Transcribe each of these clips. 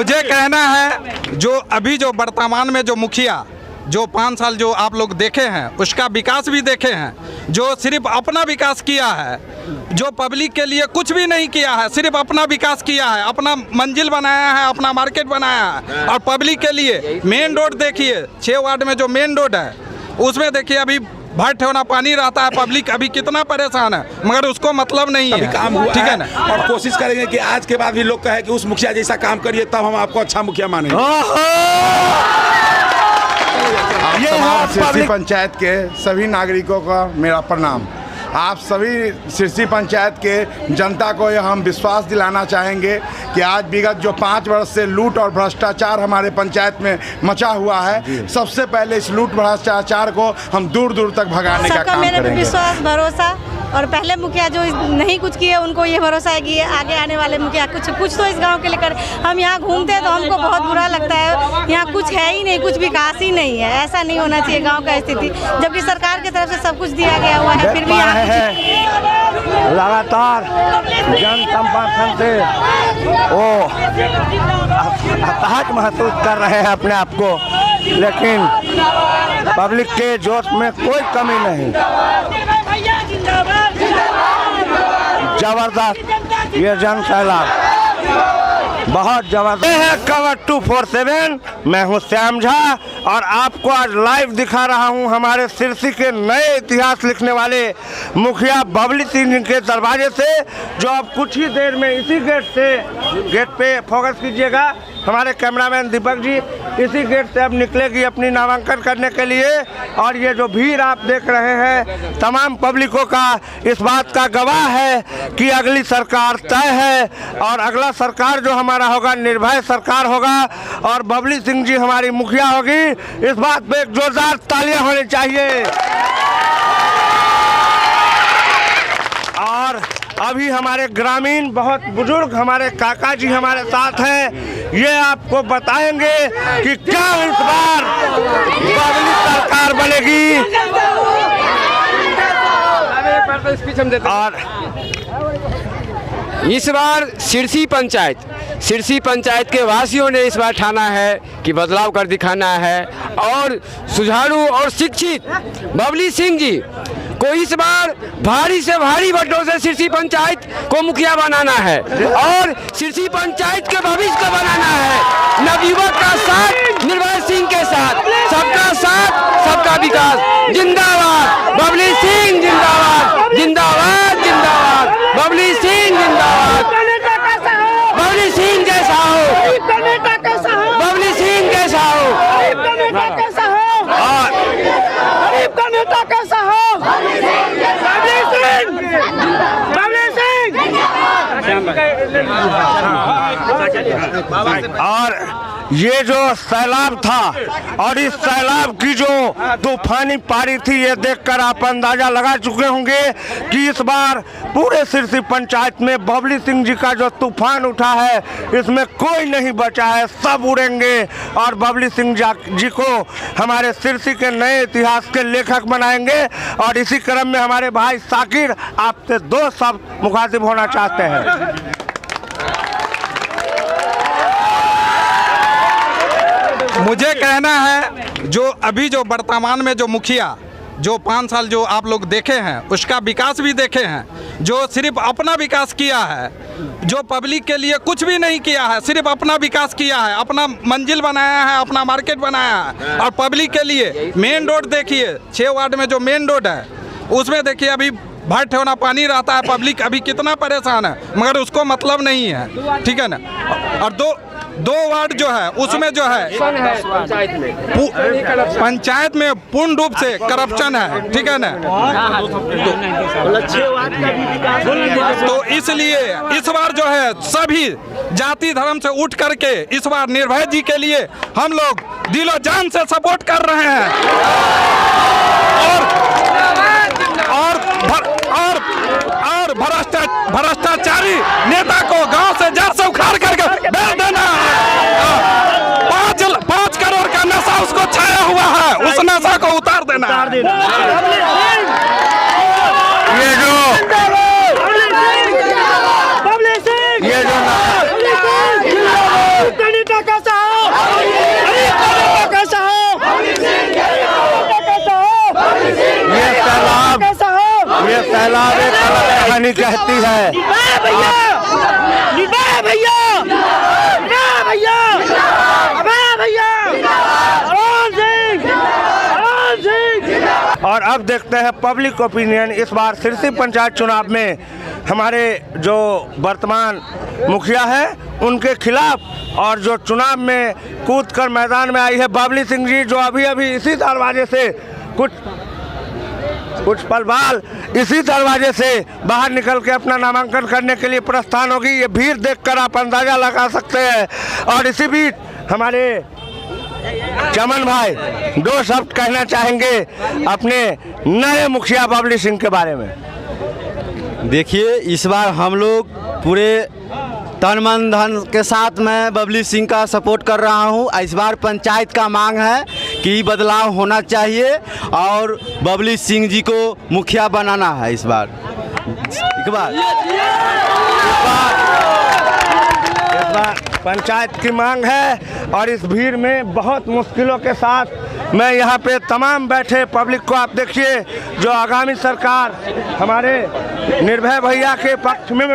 मुझे कहना है जो अभी जो वर्तमान में जो मुखिया जो 5 साल जो आप लोग देखे हैं उसका विकास भी देखे हैं, जो सिर्फ अपना विकास किया है, जो पब्लिक के लिए कुछ भी नहीं किया है, सिर्फ अपना विकास किया है, अपना मंजिल बनाया है, अपना मार्केट बनाया है। और पब्लिक के लिए मेन रोड देखिए, 6 वार्ड में जो मेन रोड है उसमें देखिए अभी भर ठेवना पानी रहता है, पब्लिक अभी कितना परेशान है, मगर उसको मतलब नहीं है। काम हुआ ठीक है ना। और कोशिश करेंगे कि आज के बाद भी लोग कहे कि उस मुखिया जैसा काम करिए तब हम आपको अच्छा मुखिया मानेंगे। ये तमाम सिरसी पंचायत के सभी नागरिकों का मेरा प्रणाम। आप सभी सिरसी पंचायत के जनता को यह हम विश्वास दिलाना चाहेंगे कि आज विगत जो 5 वर्ष से लूट और भ्रष्टाचार हमारे पंचायत में मचा हुआ है, सबसे पहले इस लूट भ्रष्टाचार को हम दूर दूर तक भगाने का काम मेरे करेंगे। विश्वास भरोसा, और पहले मुखिया जो नहीं कुछ किए उनको ये भरोसा है कि आगे आने वाले मुखिया कुछ तो इस गांव के लिए कर। हम यहाँ घूमते हैं तो हमको बहुत बुरा लगता है, यहाँ कुछ है ही नहीं, कुछ विकास ही नहीं है। ऐसा नहीं होना चाहिए गांव का स्थिति, जबकि सरकार की तरफ से सब कुछ दिया गया हुआ है, फिर भी यहाँ लगातार जन संपर्क से वो हताहत महसूस कर रहे हैं अपने आप को, लेकिन पब्लिक के जोश में कोई कमी नहीं। जबरदस्त ये जन सैलाब, बहुत जबरदस्त है। कवर 247, मैं हूँ श्याम झा और आपको आज लाइव दिखा रहा हूँ हमारे सिरसी के नए इतिहास लिखने वाले मुखिया बबली सिंह के दरवाजे से, जो अब कुछ ही देर में इसी गेट पे फोकस कीजिएगा, हमारे कैमरामैन दीपक जी, इसी गेट से अब निकलेगी अपनी नामांकन करने के लिए। और ये जो भीड़ आप देख रहे हैं तमाम पब्लिकों का इस बात का गवाह है कि अगली सरकार तय है और अगला सरकार जो हमारा होगा निर्भय सरकार होगा और बबली सिंह जी हमारी मुखिया होगी। इस बात पे एक जोरदार तालियां होनी चाहिए। और अभी हमारे ग्रामीण बहुत बुजुर्ग हमारे काका जी हमारे साथ हैं, ये आपको बताएंगे कि क्या इस बार बबली सरकार बनेगी। और इस बार सिरसी पंचायत के वासियों ने इस बार ठाना है कि बदलाव कर दिखाना है और सुझारू और शिक्षित बबली सिंह जी को इस बार भारी से भारी वोटों से सिरसी पंचायत को मुखिया बनाना है और सिरसी पंचायत के भविष्य को बनाना है। नवयुवक का साथ निर्भय सिंह के साथ, सबका विकास। जिंदाबाद बबली सिंह, जिंदाबाद जिंदाबाद जिंदाबाद बबली सिंह, जिंदाबाद। बबली सिंह जैसा हो, बबली सिंह जैसा हो, और ये जो सैलाब था और इस सैलाब की जो तूफानी पारी थी, ये देखकर आप अंदाजा लगा चुके होंगे कि इस बार पूरे सिरसी पंचायत में बबली सिंह जी का जो तूफान उठा है इसमें कोई नहीं बचा है, सब उड़ेंगे और बबली सिंह जी को हमारे सिरसी के नए इतिहास के लेखक बनाएंगे। और इसी क्रम में हमारे भाई साकिर आपसे 2 शब्द मुखातिब होना चाहते हैं। मुझे कहना है जो अभी जो वर्तमान में जो मुखिया जो 5 साल जो आप लोग देखे हैं उसका विकास भी देखे हैं, जो सिर्फ अपना विकास किया है, जो पब्लिक के लिए कुछ भी नहीं किया है, सिर्फ अपना विकास किया है, अपना मंजिल बनाया है, अपना मार्केट बनाया है। और पब्लिक के लिए मेन रोड देखिए, 6 वार्ड में जो मेन रोड है उसमें देखिए अभी भर ठेवना पानी रहता है, पब्लिक अभी कितना परेशान है, मगर उसको मतलब नहीं है। ठीक है ना। और दो वार्ड जो है उसमें जो है पंचायत में पूर्ण रूप से करप्शन है। ठीक है ना। तो इसलिए इस बार जो है सभी जाति धर्म से उठ करके इस बार निर्भय जी के लिए हम लोग दिलो जान से सपोर्ट कर रहे हैं और भ्रष्टाचारी नेता को गांव से जड़ से उखाड़ करके भेज देना। 5 करोड़ का नशा उसको छाया हुआ है, उस नशा को उतार देना। वाणी कहती है। और अब देखते हैं पब्लिक ओपिनियन इस बार सिरसी पंचायत चुनाव में हमारे जो वर्तमान मुखिया है उनके खिलाफ, और जो चुनाव में कूद कर मैदान में आई है बबली सिंह जी, जो अभी अभी इसी दरवाजे से कुछ पल बाद इसी दरवाजे से बाहर निकल के अपना नामांकन करने के लिए प्रस्थान होगी। ये भीड़ देखकर आप अंदाजा लगा सकते हैं। और इसी बीच हमारे चमन भाई 2 शब्द कहना चाहेंगे अपने नए मुखिया बबली सिंह के बारे में। देखिए, इस बार हम लोग पूरे तन मन धन के साथ मैं बबली सिंह का सपोर्ट कर रहा हूं। इस बार पंचायत का मांग है कि बदलाव होना चाहिए और बबली सिंह जी को मुखिया बनाना है इस बार। इस बार पंचायत की मांग है। और इस भीड़ में बहुत मुश्किलों के साथ मैं यहाँ पे तमाम बैठे पब्लिक को आप देखिए, जो आगामी सरकार हमारे निर्भय भैया के पक्ष में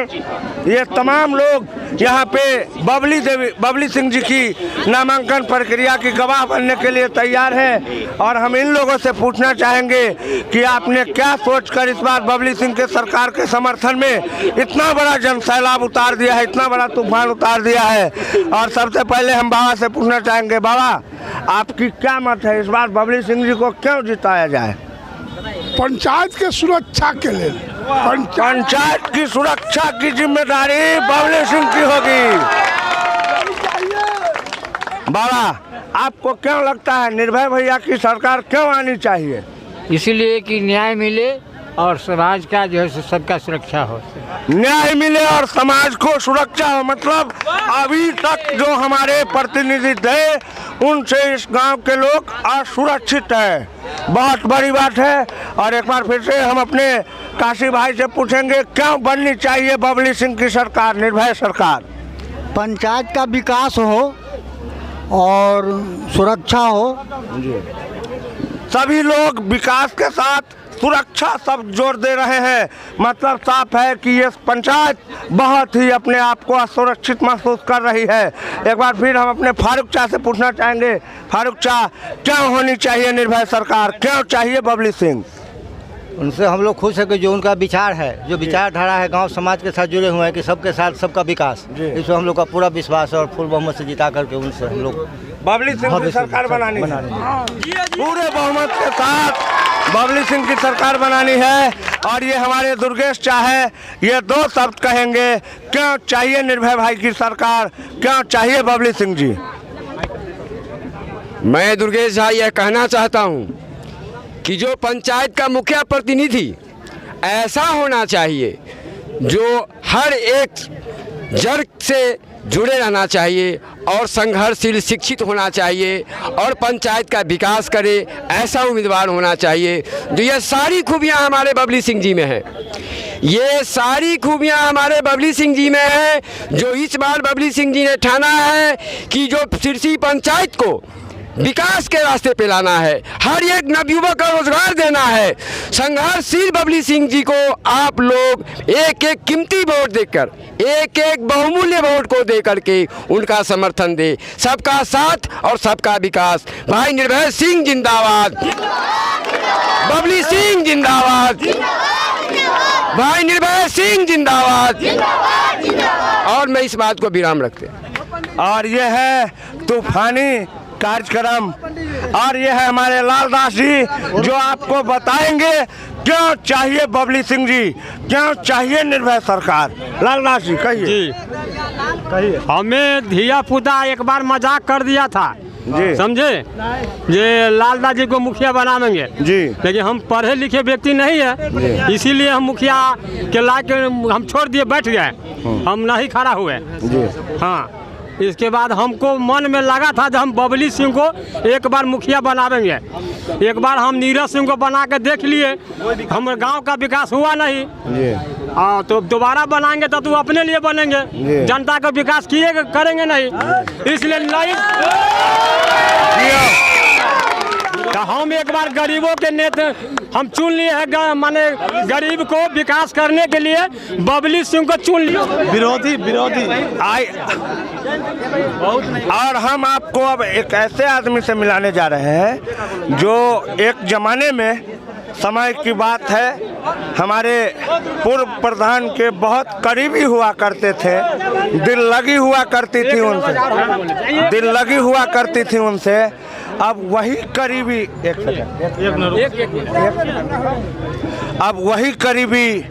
ये तमाम लोग यहाँ पे बबली सिंह जी की नामांकन प्रक्रिया की गवाह बनने के लिए तैयार हैं। और हम इन लोगों से पूछना चाहेंगे कि आपने क्या सोचकर इस बार बबली सिंह के सरकार के समर्थन में इतना बड़ा जनसैलाब उतार दिया है, इतना बड़ा तूफान उतार दिया है। और सबसे पहले हम बाबा से पूछना चाहेंगे, बाबा आपकी क्या मत है, इस बार बबली सिंह जी को क्यों जिताया जाए? पंचायत के सुरक्षा के लिए पंचायत की सुरक्षा की जिम्मेदारी बबली सिंह की होगी। बाबा आपको क्यों लगता है निर्भय भैया की सरकार क्यों आनी चाहिए? इसीलिए कि न्याय मिले और समाज का जो है सबका सुरक्षा हो। न्याय मिले और समाज को सुरक्षा हो, मतलब अभी तक जो हमारे प्रतिनिधि थे उनसे इस गांव के लोग असुरक्षित है, बहुत बड़ी बात है। और एक बार फिर से हम अपने काशी भाई से पूछेंगे क्यों बननी चाहिए बबली सिंह की सरकार, निर्भय सरकार? पंचायत का विकास हो और सुरक्षा हो। सभी लोग विकास के साथ सुरक्षा सब जोर दे रहे हैं, मतलब साफ है कि ये पंचायत बहुत ही अपने आप को असुरक्षित महसूस कर रही है। एक बार फिर हम अपने फारूक चा से पूछना चाहेंगे, फारूक चा क्यों होनी चाहिए निर्भय सरकार, क्यों चाहिए बबली सिंह? उनसे हम लोग खुश है कि जो उनका विचार है, जो विचारधारा है गांव समाज के साथ जुड़े हुए हैं कि सबके साथ सबका विकास, इसमें हम लोग का पूरा विश्वास है। और फुल बहुमत से जिता करके उनसे हम लोग बबली सिंह की सरकार बनानी है, पूरे बहुमत के साथ बबली सिंह की सरकार बनानी है। और ये हमारे दुर्गेश चा है, ये 2 शब्द कहेंगे क्यों चाहिए निर्भय भाई की सरकार, क्यों चाहिए बबली सिंह जी? मैं दुर्गेश झा यह कहना चाहता हूँ कि जो पंचायत का मुखिया प्रतिनिधि ऐसा होना चाहिए जो हर एक जड़ से जुड़े रहना चाहिए और संघर्षशील शिक्षित होना चाहिए और पंचायत का विकास करे, ऐसा उम्मीदवार होना चाहिए। जो ये सारी खूबियाँ हमारे बबली सिंह जी में हैं, ये सारी खूबियाँ हमारे बबली सिंह जी में हैं, जो इस बार बबली सिंह जी ने ठाना है कि जो सिरसी पंचायत को विकास के रास्ते पे लाना है, हर एक नवयुवक को रोजगार देना है। संघर्षशील बबली सिंह जी को आप लोग एक एक कीमती वोट देकर, एक एक बहुमूल्य वोट को दे करके उनका समर्थन दे। सबका साथ और सबका विकास। भाई निर्भय सिंह जिंदाबाद, बबली सिंह जिंदाबाद, भाई निर्भय सिंह जिंदाबाद। और मैं इस बात को विराम रखते। और ये है तूफानी कार्यक्रम, और ये है हमारे लालदास जी जो आपको बताएंगे क्यों चाहिए बबली सिंह जी, क्यों चाहिए निर्भय सरकार। लालदास जी कहिए। हमें धिया पुता एक बार मजाक कर दिया था जी, समझे, ये लालदास जी को मुखिया बनाएंगे जी, लेकिन हम पढ़े लिखे व्यक्ति नहीं है, इसीलिए हम मुखिया के लाके हम छोड़ दिए, बैठ गए, हम नहीं खड़ा हुए जी। हाँ, इसके बाद हमको मन में लगा था जब हम बबली सिंह को एक बार मुखिया बनाएंगे। एक बार हम नीरज सिंह को बना के देख लिए, हमारे गांव का विकास हुआ नहीं, हाँ, तो दोबारा बनाएंगे तो तू अपने लिए बनेंगे, जनता का विकास किए करेंगे नहीं, इसलिए नहीं। तो हम एक बार गरीबों के नेता हम चुन लिए हैं, माने गरीब को विकास करने के लिए बबली सिंह को चुन लिए। विरोधी और हम आपको अब एक ऐसे आदमी से मिलाने जा रहे हैं जो एक जमाने में, समय की बात है, हमारे पूर्व प्रधान के बहुत करीबी हुआ करते थे, दिल लगी हुआ करती थी उनसे, अब वही करीबी अब वही करीबी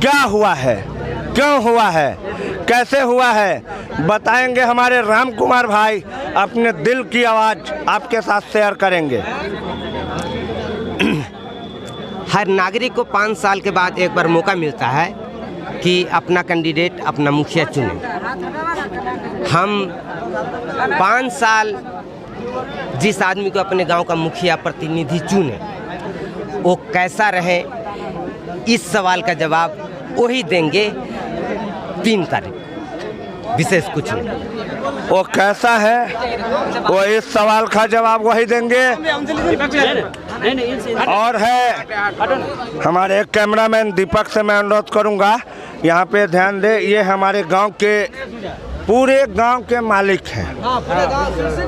क्या हुआ है, क्यों हुआ है, कैसे हुआ है, बताएंगे हमारे राम कुमार भाई, अपने दिल की आवाज़ आपके साथ शेयर करेंगे। हर नागरिक को 5 साल के बाद एक बार मौका मिलता है कि अपना कैंडिडेट, अपना मुखिया चुने। हम 5 साल जिस आदमी को अपने गांव का मुखिया प्रतिनिधि चुने, वो कैसा रहे, इस सवाल का जवाब वही देंगे 3 तारीख, विशेष कुछ नहीं। वो कैसा है, वो इस सवाल का जवाब वही देंगे। और है हमारे कैमरामैन दीपक से मैं अनुरोध करूंगा, यहाँ पे ध्यान दे, ये हमारे गांव के, पूरे गांव के मालिक हैं,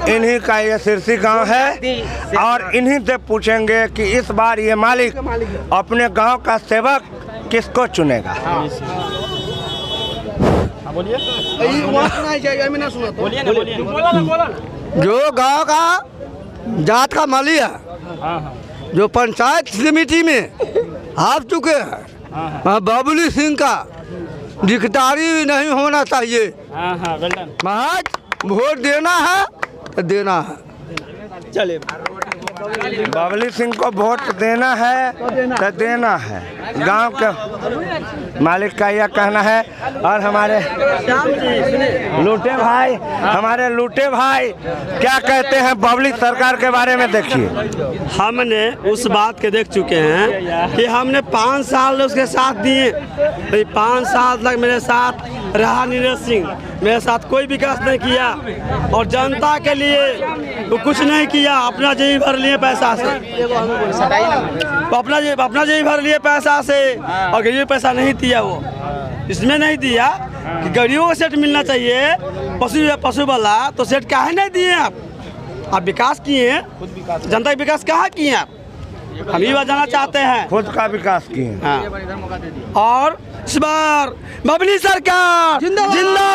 इन्हीं का ये सिरसी गांव है, और इन्हीं से पूछेंगे कि इस बार ये मालिक अपने गांव का सेवक किसको चुनेगा। जो गांव का जात का माली है, जो पंचायत समिति में हार चुके हैं, बबली सिंह का दिखदारी नहीं होना चाहिए। महज वोट देना है तो देना है। चलिए, बबली सिंह को वोट देना है तो देना है, गांव के मालिक का यह कहना है। और हमारे लूटे भाई, क्या कहते हैं बबली सरकार के बारे में? देखिए, हमने उस बात के देख चुके हैं कि हमने 5 साल उसके साथ दिए, तो 5 साल तक मेरे साथ रहा नीरज सिंह, मेरे साथ कोई विकास नहीं किया, और जनता के लिए वो कुछ नहीं किया, अपना जेब भर लिए पैसा से, अपना जेब भर लिए पैसा से, और गरीब पैसा नहीं दिया। वो इसमें नहीं दिया कि गरीबों को सेट मिलना चाहिए, पशु वाला, तो सेट काहे नहीं दिए आप विकास किए, जनता का विकास कहाँ किए आप? हम ये बात जानना चाहते हैं। खुद का विकास किए। हाँ। और इस बार बबली सरकार जिंदाबाद।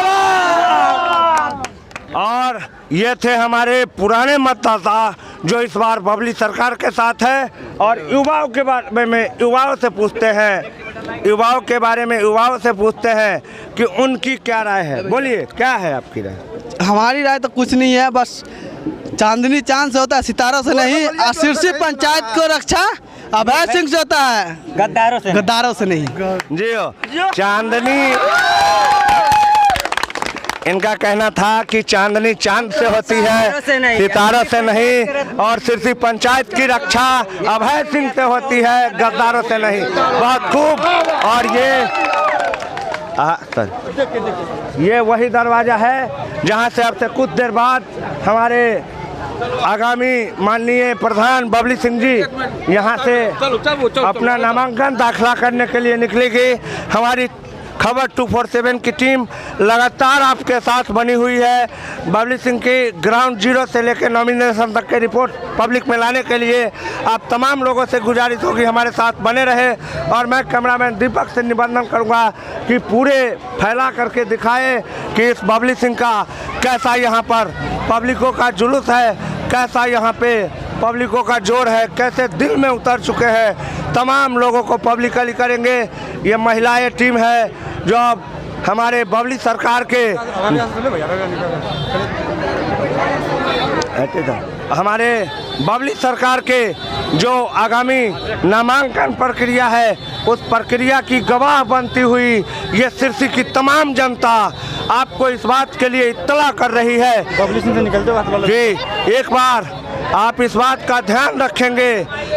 और ये थे हमारे पुराने मतदाता जो इस बार बबली सरकार के साथ है, और युवाओं के बारे में युवाओं से पूछते हैं कि उनकी क्या राय है। बोलिए, क्या है आपकी राय? हमारी राय तो कुछ नहीं है, बस चांदनी चांद से होता है, सितारों से नहीं। और सिरसी पंचायत को रक्षा अभय सिंह से होता है, गद्दारों से नहीं। जी हो, चांदनी, इनका कहना था कि चांदनी चांद से होती है, सितारों से नहीं, और सिरसी पंचायत की रक्षा अभय सिंह से होती है, गद्दारों से नहीं। बहुत खूब। और ये वही दरवाजा है जहां से अब से कुछ देर बाद हमारे आगामी माननीय प्रधान बबली सिंह जी यहां से अपना नामांकन दाखिला करने के लिए निकलेगी। हमारी खबर 247 की टीम लगातार आपके साथ बनी हुई है, बबली सिंह की ग्राउंड जीरो से लेकर नॉमिनेशन तक के रिपोर्ट पब्लिक में लाने के लिए आप तमाम लोगों से गुजारिश होगी हमारे साथ बने रहे। और मैं कैमरामैन दीपक से निवेदन करूंगा कि पूरे फैला करके दिखाए कि इस बबली सिंह का कैसा यहाँ पर पब्लिकों का जुलूस है, कैसा यहाँ पे पब्लिकों का जोर है, कैसे दिल में उतर चुके हैं। तमाम लोगों को पब्लिकली करेंगे। ये महिलाएं टीम है जो अब हमारे बबली सरकार के जो आगामी नामांकन प्रक्रिया है उस प्रक्रिया की गवाह बनती हुई ये सिरसी की तमाम जनता आपको इस बात के लिए इत्तला कर रही है। जी, एक बार आप इस बात का ध्यान रखेंगे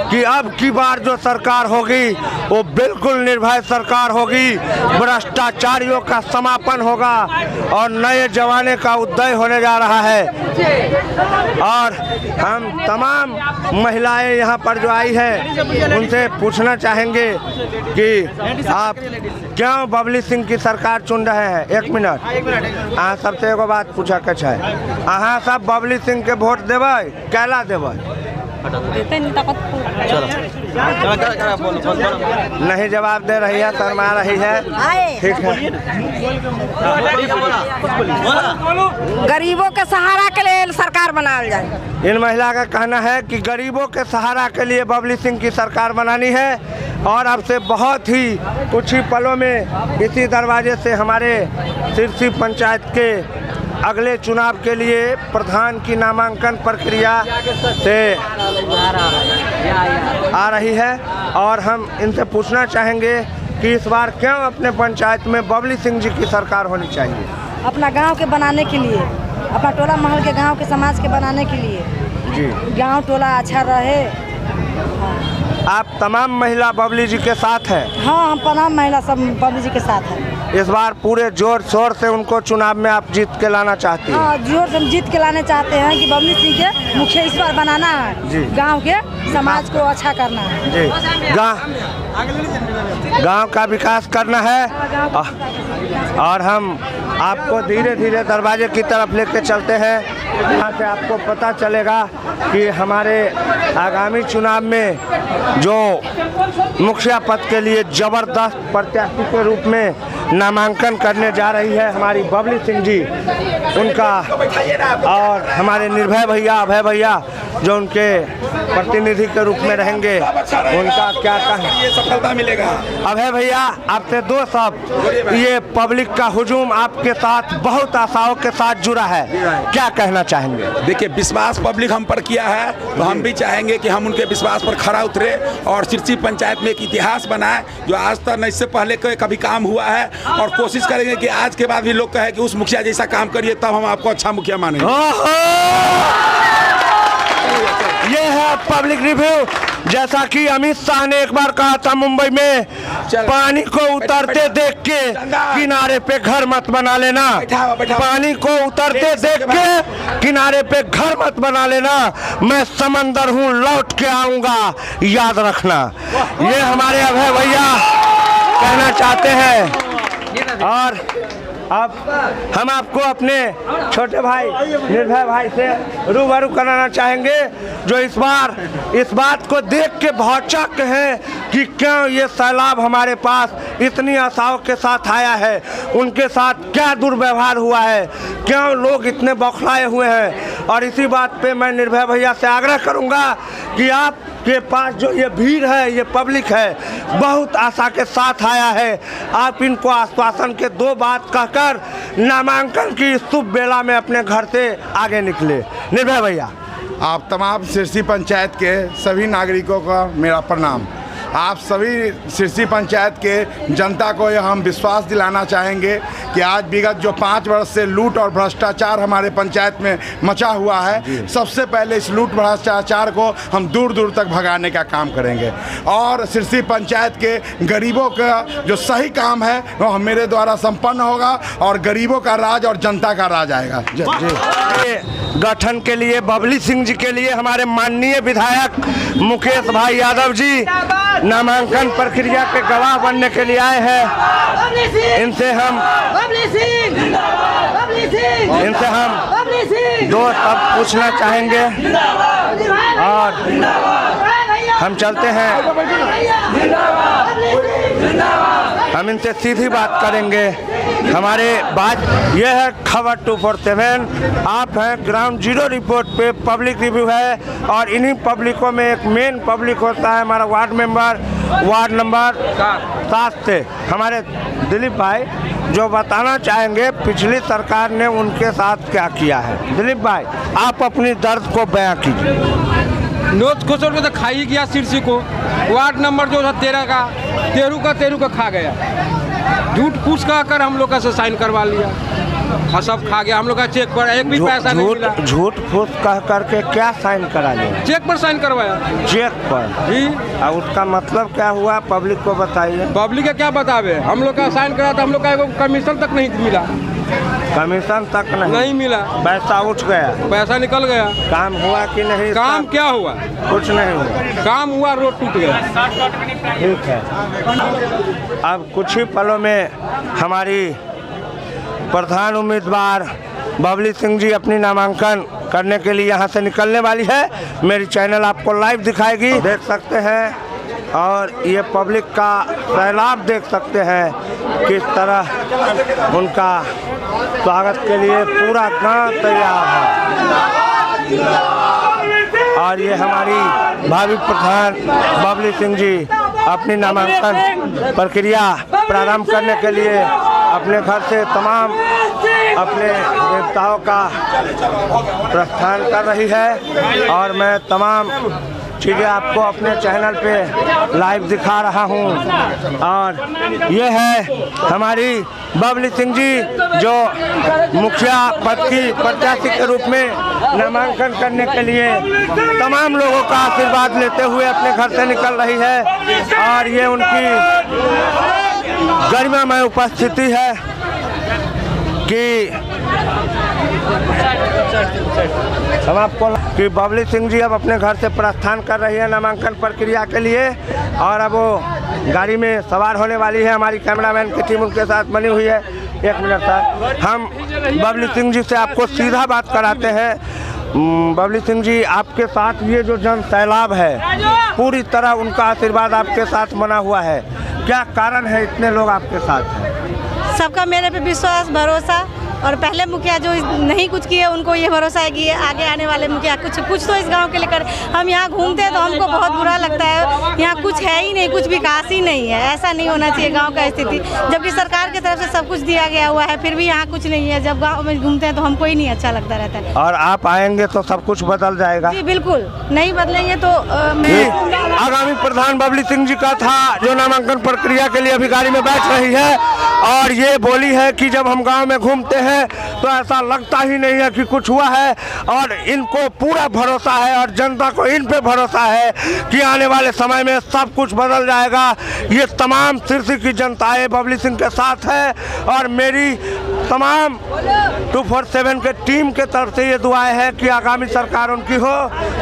कि अब की बार जो सरकार होगी वो बिल्कुल निर्भय सरकार होगी, भ्रष्टाचारियों का समापन होगा और नए जमाने का उदय होने जा रहा है। और हम तमाम महिलाएं यहाँ पर जो आई हैं उनसे पूछना चाहेंगे कि आप क्यों बबली सिंह की सरकार चुन रहे हैं। एक मिनट, अहाँ सबसे एगो बात पूछा के छै, अहाँ सब बबली सिंह के वोट देबै कैला देबै? नहीं जवाब दे रही है, शर्मा रही है। ठीक है, गरीबों के सहारा के लिए सरकार बनाया जाए। इन महिला का कहना है कि गरीबों के सहारा के लिए बबली सिंह की सरकार बनानी है और अब से बहुत ही कुछ ही पलों में इसी दरवाजे से हमारे सिरसी पंचायत के अगले चुनाव के लिए प्रधान की नामांकन प्रक्रिया से आ रही है और हम इनसे पूछना चाहेंगे कि इस बार क्यों अपने पंचायत में बबली सिंह जी की सरकार होनी चाहिए। अपना गांव के बनाने के लिए, अपना टोला महल के गांव के समाज के बनाने के लिए जी, गांव टोला अच्छा रहे। आप तमाम महिला बबली जी के साथ हैं? हाँ, हम तमाम महिला सब बबली जी के साथ हैं। इस बार पूरे जोर शोर से उनको चुनाव में आप जीत के लाना चाहती हैं? हाँ, जोर से हम जीत के लाने चाहते हैं कि बबली सिंह के मुखिया इस बार बनाना है, गांव के समाज को अच्छा करना है जी, गांव का विकास करना है। और हम आपको धीरे धीरे दरवाजे की तरफ लेके चलते हैं, यहाँ से आपको पता चलेगा कि हमारे आगामी चुनाव में जो मुखिया पद के लिए जबरदस्त प्रत्याशी के रूप में नामांकन करने जा रही है हमारी बबली सिंह जी, उनका और हमारे निर्भय भैया, अभय भैया जो उनके प्रतिनिधि के रूप में रहेंगे, उनका क्या कहना। सफलता मिलेगा। अभय भैया, आपसे दो शब्द, ये पब्लिक का हुजूम आपके साथ बहुत आशाओं के साथ जुड़ा है, क्या कहना चाहेंगे? देखिए, विश्वास पब्लिक हम पर किया है तो हम भी चाहेंगे कि हम उनके विश्वास पर खरा उतरे और सिरसी पंचायत में एक इतिहास बनाए जो आज तक न इससे पहले कभी काम हुआ है, और कोशिश करेंगे कि आज के बाद भी लोग कहे कि उस मुखिया जैसा काम करिए, तब हम आपको अच्छा मुखिया मानेंगे। ये है पब्लिक रिव्यू। जैसा कि अमित शाह ने एक बार कहा था मुंबई में, पानी को उतरते देख के किनारे पे घर मत बना लेना, पानी को उतरते देख के किनारे पे घर मत बना लेना, मैं समंदर हूँ लौट के आऊंगा, याद रखना। ये हमारे अभय भैया कहना चाहते हैं। और अब हम आपको अपने छोटे भाई निर्भय भाई से रूबरू कराना चाहेंगे जो इस बार इस बात को देख के भौचक हैं कि क्यों ये सैलाब हमारे पास इतनी आशाओं के साथ आया है, उनके साथ क्या दुर्व्यवहार हुआ है, क्यों लोग इतने बौखलाए हुए हैं। और इसी बात पे मैं निर्भय भैया से आग्रह करूंगा कि आपके पास जो ये भीड़ है, ये पब्लिक है, बहुत आशा के साथ आया है, आप इनको आश्वासन के दो बात कहकर नामांकन की शुभ बेला में अपने घर से आगे निकले। निर्भय भैया, आप तमाम सिरसी पंचायत के सभी नागरिकों का मेरा प्रणाम। आप सभी सिरसी पंचायत के जनता को यह हम विश्वास दिलाना चाहेंगे कि आज विगत जो 5 वर्ष से लूट और भ्रष्टाचार हमारे पंचायत में मचा हुआ है, सबसे पहले इस लूट भ्रष्टाचार को हम दूर दूर तक भगाने का काम करेंगे और सिरसी पंचायत के गरीबों का जो सही काम है वो मेरे द्वारा संपन्न होगा और गरीबों का राज और जनता का राज आएगा। जी, गठन के लिए बबली सिंह जी के लिए हमारे माननीय विधायक मुकेश भाई यादव जी नामांकन प्रक्रिया के गवाह बनने के लिए आए हैं। इनसे हम दो शब्द पूछना चाहेंगे और हम चलते हैं। हम इनसे सीधी बात करेंगे। हमारे बात यह है खबर 247। आप हैं ग्राउंड जीरो रिपोर्ट पे, पब्लिक रिव्यू है और इन्हीं पब्लिकों में एक मेन पब्लिक होता है हमारा वार्ड मेंबर, वार्ड नंबर 7 से हमारे दिलीप भाई, जो बताना चाहेंगे पिछली सरकार ने उनके साथ क्या किया है। दिलीप भाई, आप अपनी दर्द को बयां कीजिए। नोट खुश तो खा ही गया सिरसी को, वार्ड नंबर जो था 13 का 13 का खा गया, झूठ पूछ कर हम लोग का से साइन करवा लिया। और सब खा गया। हम लोग का चेक पर एक भी पैसा नहीं मिला। झूठ फूस कह करके क्या साइन करा लिया? चेक पर साइन करवाया। चेक पर जी। और उसका मतलब क्या हुआ पब्लिक को बताइए। पब्लिक का क्या बतावे? हम लोग का साइन करा था, हम लोग का एगो कमीशन तक नहीं मिला। कमीशन तक नहीं मिला। पैसा उठ गया, पैसा निकल गया। काम हुआ कि नहीं? काम क्या हुआ? कुछ नहीं हुआ। काम हुआ, रोड टूट गया। ठीक है। अब कुछ ही पलों में हमारी प्रधान उम्मीदवार बबली सिंह जी अपनी नामांकन करने के लिए यहाँ से निकलने वाली है। मेरी चैनल आपको लाइव दिखाएगी, देख सकते हैं। और ये पब्लिक का सैलाब देख सकते हैं किस तरह उनका स्वागत के लिए पूरा गांव तैयार है। और ये हमारी भावी प्रधान बबली सिंह जी अपनी नामांकन प्रक्रिया प्रारंभ करने के लिए अपने घर से तमाम अपने देवताओं का प्रस्थान कर रही है। और मैं तमाम चीज़ें आपको अपने चैनल पे लाइव दिखा रहा हूं। और ये है हमारी बबली सिंह जी जो मुखिया पद की प्रत्याशी के रूप में नामांकन करने के लिए तमाम लोगों का आशीर्वाद लेते हुए अपने घर से निकल रही है। और ये उनकी गरिमामय उपस्थिति है कि हम आपको कि बबली सिंह जी अब अपने घर से प्रस्थान कर रही है नामांकन प्रक्रिया के लिए। और अब वो गाड़ी में सवार होने वाली है। हमारी कैमरामैन की टीम उनके साथ बनी हुई है। एक मिनट सर, हम बबली सिंह जी से आपको सीधा बात कराते हैं। बबली सिंह जी, आपके साथ ये जो जन सैलाब है पूरी तरह उनका आशीर्वाद आपके साथ बना हुआ है, क्या कारण है इतने लोग आपके साथ हैं? सबका मेरे पे विश्वास, भरोसा। और पहले मुखिया जो नहीं कुछ किए उनको ये भरोसा है कि आगे आने वाले मुखिया कुछ तो इस गांव के लिए कर। हम यहाँ घूमते हैं तो हमको बहुत बुरा लगता है, यहाँ कुछ है ही नहीं, कुछ विकास ही नहीं है। ऐसा नहीं होना चाहिए गांव का स्थिति, जबकि सरकार की तरफ से सब कुछ दिया गया हुआ है, फिर भी यहाँ कुछ नहीं है। जब गाँव में घूमते हैं तो हमको ही नहीं अच्छा लगता रहता है। और आप आएंगे तो सब कुछ बदल जाएगा? जी बिल्कुल, नहीं बदलेंगे तो आगामी प्रधान बबली सिंह जी का था जो नामांकन प्रक्रिया के लिए अभी गाड़ी में बैठ रही है। और ये बोली है कि जब हम गांव में घूमते हैं तो ऐसा लगता ही नहीं है कि कुछ हुआ है। और इनको पूरा भरोसा है और जनता को इन पे भरोसा है कि आने वाले समय में सब कुछ बदल जाएगा। ये तमाम सिरसी की जनताएं बबली सिंह के साथ है। और मेरी तमाम 247 के टीम के तरफ से ये दुआएं हैं कि आगामी सरकार उनकी हो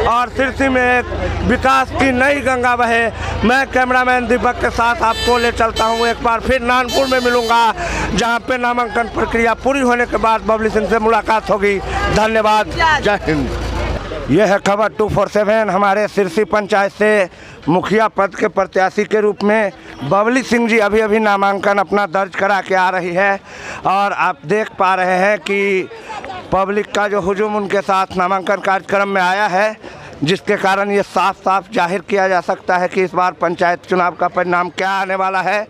और सिरसी में एक विकास की नई गंगा बहे। मैं कैमरामैन दीपक के साथ आपको ले चलता हूँ। एक बार फिर नानपुर में मिलूंगा जहाँ पे नामांकन प्रक्रिया पूरी होने के बाद बबली सिंह से मुलाकात होगी। धन्यवाद, जय हिंद। यह है खबर 247। हमारे सिरसी पंचायत से मुखिया पद के प्रत्याशी के रूप में बबली सिंह जी अभी अभी नामांकन अपना दर्ज करा के आ रही है। और आप देख पा रहे हैं कि पब्लिक का जो हुजूम उनके साथ नामांकन कार्यक्रम में आया है, जिसके कारण ये साफ साफ जाहिर किया जा सकता है कि इस बार पंचायत चुनाव का परिणाम क्या आने वाला है।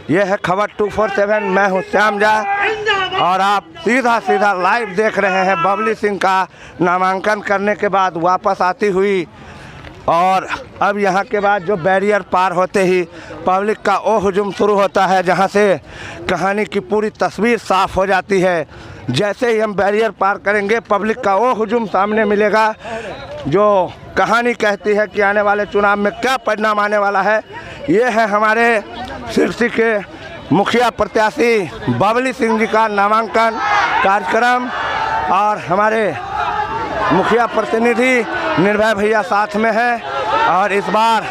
यह है खबर 247। मैं हूं श्याम झा और आप सीधा लाइव देख रहे हैं बबली सिंह का नामांकन करने के बाद वापस आती हुई। और अब यहाँ के बाद जो बैरियर पार होते ही पब्लिक का वो हुजूम शुरू होता है, जहाँ से कहानी की पूरी तस्वीर साफ हो जाती है। जैसे ही हम बैरियर पार करेंगे पब्लिक का वो हुजूम सामने मिलेगा जो कहानी कहती है कि आने वाले चुनाव में क्या परिणाम आने वाला है। ये है हमारे सिरसी के मुखिया प्रत्याशी बबली सिंह जी का नामांकन कार्यक्रम। और हमारे मुखिया प्रतिनिधि निर्भय भैया साथ में है। और इस बार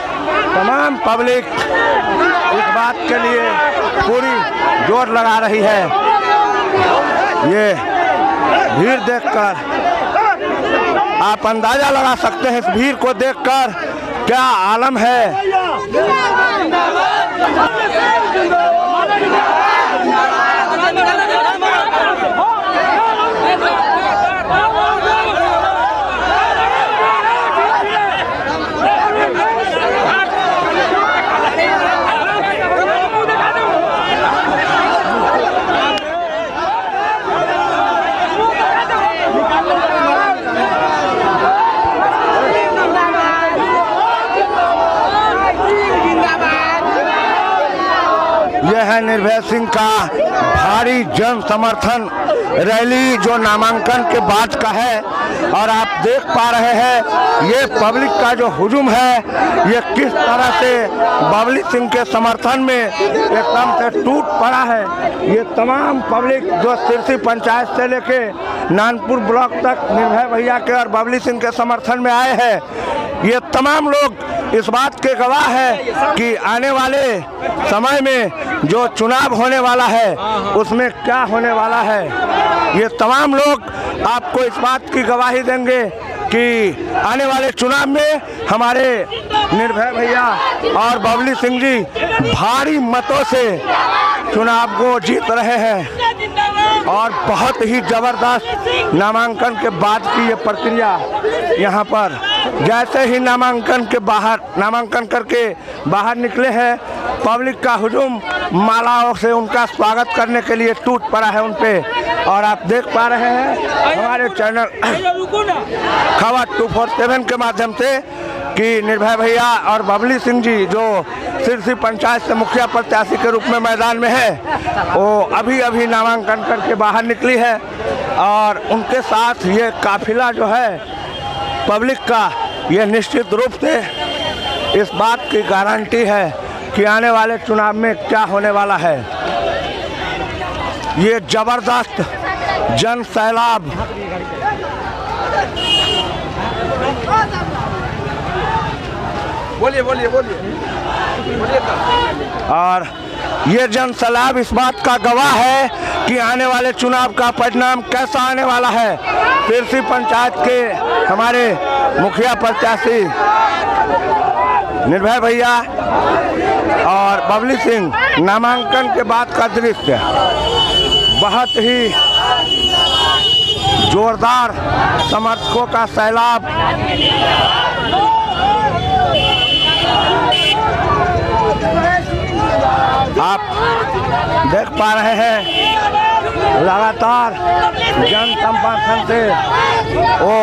तमाम पब्लिक इस बात के लिए पूरी जोर लगा रही है। ये भीड़ देखकर आप अंदाजा लगा सकते हैं, इस भीड़ को देखकर क्या आलम है। हैं निर्भय सिंह का भारी जन समर्थन रैली जो नामांकन के बाद का है। और आप देख पा रहे हैं ये पब्लिक का जो हुजूम है ये किस तरह से बबली सिंह के समर्थन में एकदम से टूट पड़ा है। ये तमाम पब्लिक जो सिरसी पंचायत से लेके नानपुर ब्लॉक तक निर्भय भैया के और बबली सिंह के समर्थन में आए हैं। ये तमाम लोग इस बात के गवाह है कि आने वाले समय में जो चुनाव होने वाला है उसमें क्या होने वाला है। ये तमाम लोग आपको इस बात की गवाही देंगे कि आने वाले चुनाव में हमारे निर्भय भैया और बबली सिंह जी भारी मतों से चुनाव को जीत रहे हैं। और बहुत ही ज़बरदस्त नामांकन के बाद की ये प्रक्रिया यहाँ पर जैसे ही नामांकन करके बाहर निकले हैं पब्लिक का हुजूम मालाओं से उनका स्वागत करने के लिए टूट पड़ा है उन पे। और आप देख पा रहे हैं हमारे चैनल खबर 247 के माध्यम से कि निर्भय भैया और बबली सिंह जी जो सिरसी पंचायत से मुखिया प्रत्याशी के रूप में मैदान में है वो अभी नामांकन करके बाहर निकली है। और उनके साथ ये काफिला जो है पब्लिक का ये निश्चित रूप से इस बात की गारंटी है कि आने वाले चुनाव में क्या होने वाला है। ये जबरदस्त जन सैलाब बोलिए और ये जन सैलाब इस बात का गवाह है कि आने वाले चुनाव का परिणाम कैसा आने वाला है। सिरसी पंचायत के हमारे मुखिया प्रत्याशी निर्भय भैया और बबली सिंह नामांकन के बाद का दृश्य बहुत ही जोरदार समर्थकों का सैलाब। आप देख पा रहे हैं लगातार जन समर्थन से वो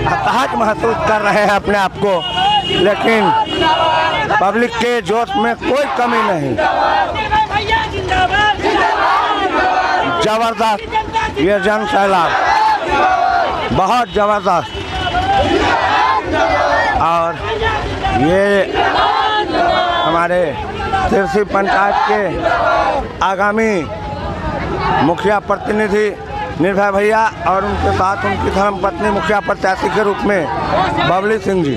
हताहत महसूस कर रहे हैं अपने आप को, लेकिन पब्लिक के जोश में कोई कमी नहीं। जबरदस्त ये जन सैलाब बहुत जबरदस्त। और ये हमारे सिरसी पंचायत के आगामी मुखिया प्रतिनिधि निर्भय भैया और उनके साथ उनकी धर्मपत्नी मुखिया प्रत्याशी के रूप में बबली सिंह जी।